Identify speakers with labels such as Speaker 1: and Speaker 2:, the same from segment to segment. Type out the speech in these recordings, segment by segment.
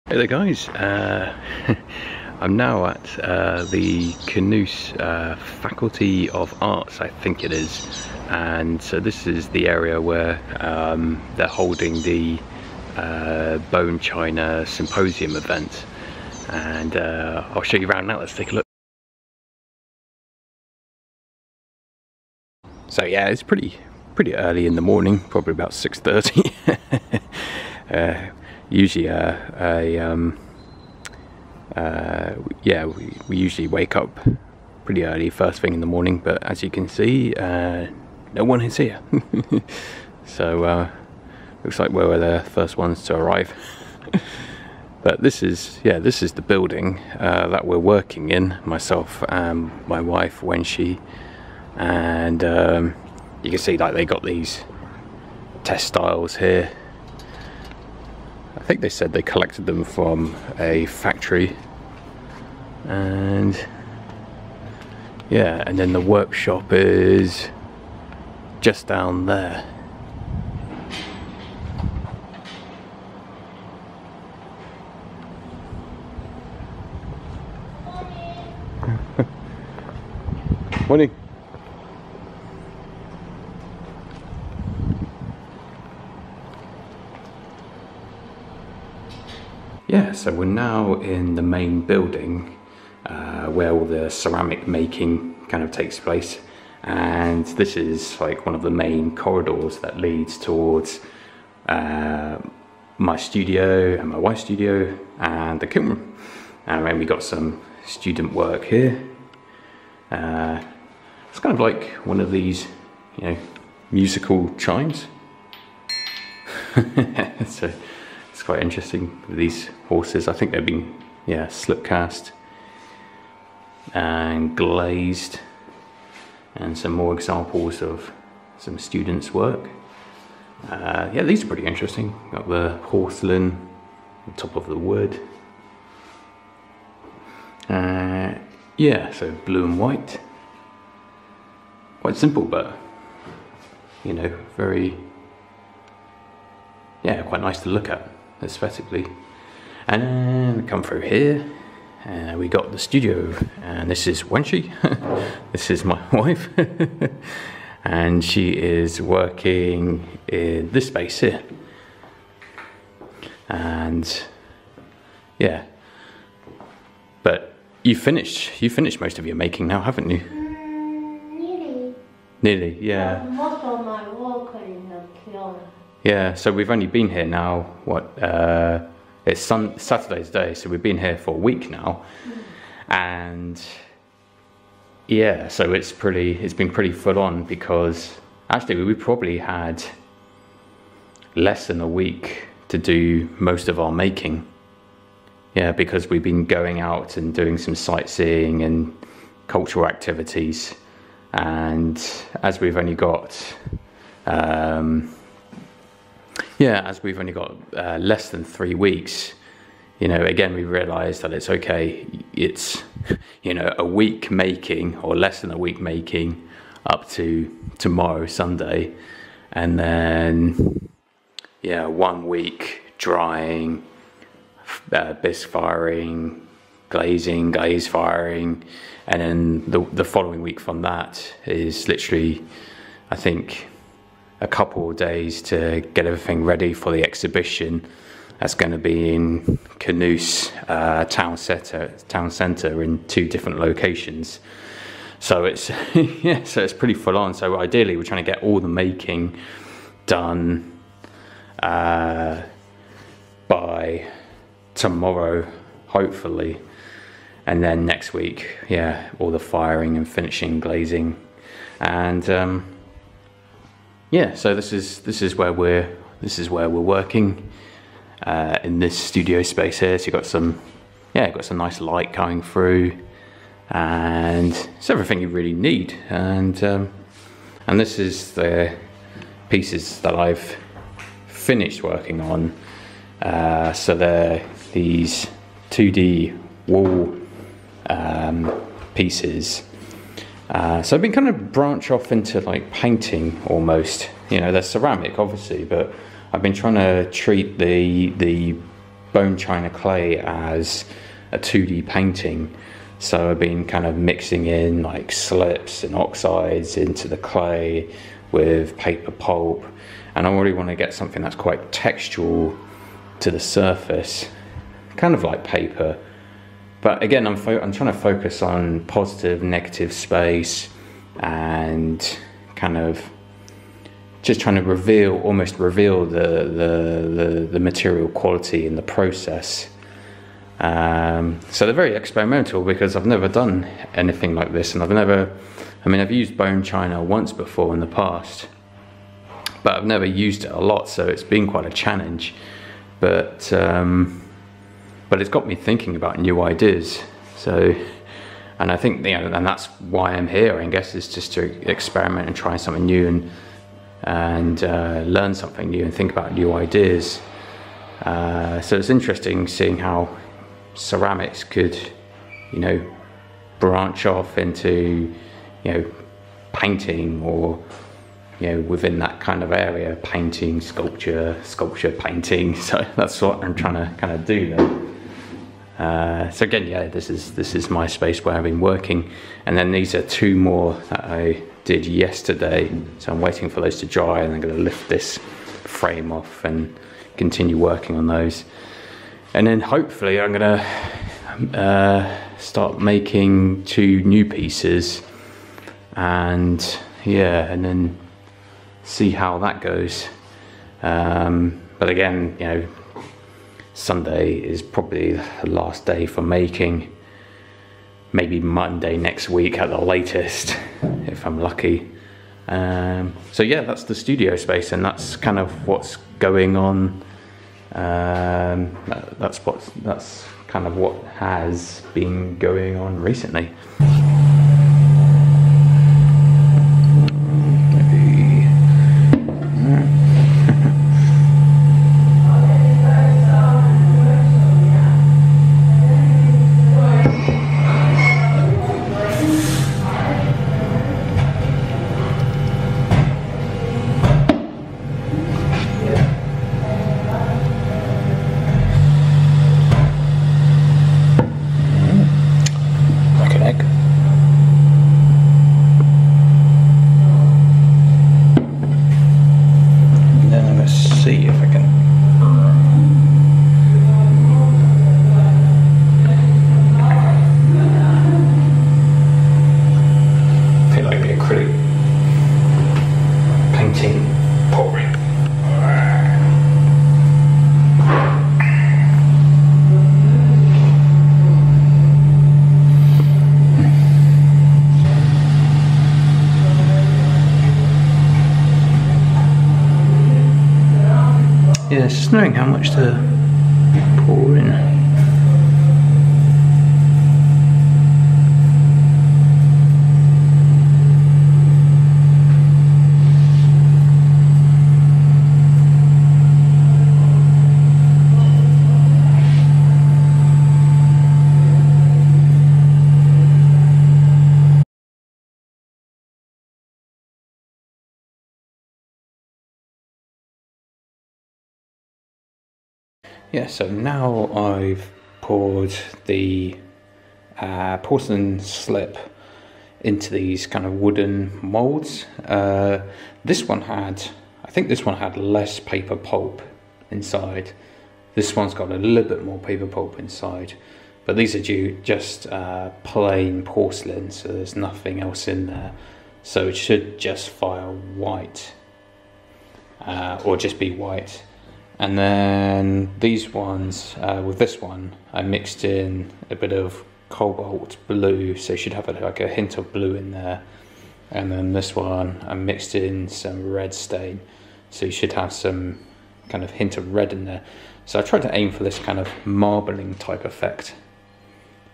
Speaker 1: Hey there guys, I'm now at the Kaunas Faculty of Arts, I think it is, and so this is the area where they're holding the Bone China Symposium event, and I'll show you around now. Let's take a look. So yeah, it's pretty early in the morning, probably about 6:30. Usually we usually wake up pretty early first thing in the morning, but as you can see, no one is here. So looks like we were the first ones to arrive. But this is the building that we're working in, myself and my wife Wen-Shi, and you can see like they got these test styles here. I think they said they collected them from a factory, and yeah, and then the workshop is just down there. Morning. Yeah, so we're now in the main building where all the ceramic making kind of takes place, and this is like one of the main corridors that leads towards my studio and my wife's studio and the kiln room. And then we got some student work here. It's kind of like one of these, you know, musical chimes. So it's quite interesting with these horses. I think they've been, yeah, slip cast and glazed, and some more examples of some students' work. Yeah, these are pretty interesting. Got the porcelain on top of the wood. Yeah, so blue and white. Quite simple, but you know, very, yeah, quite nice to look at aesthetically. And then we come through here, and we got the studio, and this is Wen-Shi. This is my wife, and she is working in this space here. And yeah, but you finished most of your making now, haven't you? Nearly, yeah.
Speaker 2: Most of my work in the kiln.
Speaker 1: Yeah, so we've only been here now, what, it's Saturday's day, so we've been here for a week now. And yeah, so it's been pretty full on, because actually we probably had less than a week to do most of our making. Yeah, because we've been going out and doing some sightseeing and cultural activities, and as we've only got less than 3 weeks, you know, again we realized that it's okay, it's, you know, a week making, or less than a week making, up to tomorrow Sunday, and then yeah, 1 week drying, bisque firing, glazing, glaze firing, and then the following week from that is literally, I think, a couple of days to get everything ready for the exhibition that's going to be in Kaunas town centre in 2 different locations. So it's yeah, so it's pretty full on. So ideally we're trying to get all the making done by tomorrow, hopefully, and then next week, yeah, all the firing and finishing, glazing, and yeah, so this is where we're working in this studio space here. So you got some nice light coming through, and it's everything you really need. And this is the pieces that I've finished working on. So they're these 2D wall pieces. So I've been kind of branch off into like painting almost. You know, they're ceramic obviously, but I've been trying to treat the bone china clay as a 2D painting. So I've been kind of mixing in like slips and oxides into the clay with paper pulp, and I really want to get something that's quite textural to the surface, kind of like paper. But again, I'm trying to focus on positive, negative space, and kind of just trying to almost reveal the material quality in the process. So they're very experimental, because I've never done anything like this, and I've used bone china once before in the past, but I've never used it a lot, so it's been quite a challenge. But it's got me thinking about new ideas. So, and I think, and that's why I'm here, I guess, is just to experiment and try something new and learn something new and think about new ideas. So it's interesting seeing how ceramics could, branch off into, painting, or, within that kind of area, painting, sculpture, painting. So that's what I'm trying to kind of do there. So again, this is my space where I've been working, and then these are two more that I did yesterday. So I'm waiting for those to dry, and I'm going to lift this frame off and continue working on those. And then hopefully I'm going to start making 2 new pieces, and then see how that goes. But again, Sunday is probably the last day for making. Maybe Monday next week at the latest, if I'm lucky. So that's the studio space, and that's kind of what's going on. That's kind of what has been going on recently. Yeah, it's just knowing how much to pour in. Yeah, so now I've poured the porcelain slip into these kind of wooden molds. I think this one had less paper pulp inside. This one's got a little bit more paper pulp inside, but these are just plain porcelain, so there's nothing else in there. So it should just fire white, or just be white. And then these ones, with this one, I mixed in a bit of cobalt blue, so you should have like a hint of blue in there. And then this one, I mixed in some red stain, so you should have some kind of hint of red in there. So I tried to aim for this kind of marbling type effect.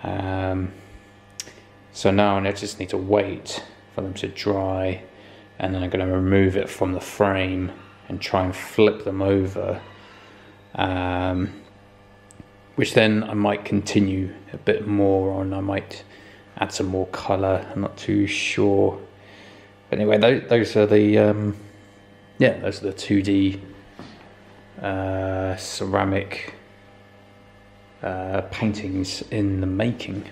Speaker 1: So now I just need to wait for them to dry, and then I'm going to remove it from the frame and try and flip them over, which then I might continue a bit more on. I might add some more colour, I'm not too sure. But anyway, those are the those are the 2D ceramic paintings in the making.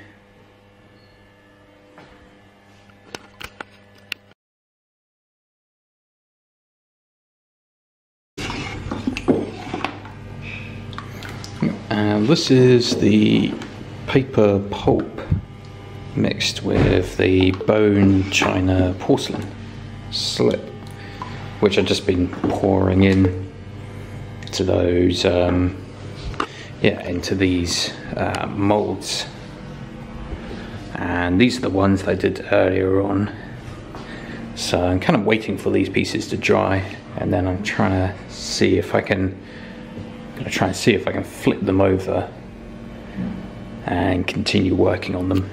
Speaker 1: And this is the paper pulp mixed with the bone china porcelain slip, which I've just been pouring in to those, into these molds. And these are the ones that I did earlier on. So I'm kind of waiting for these pieces to dry, and then I'm trying to see if I can flip them over and continue working on them.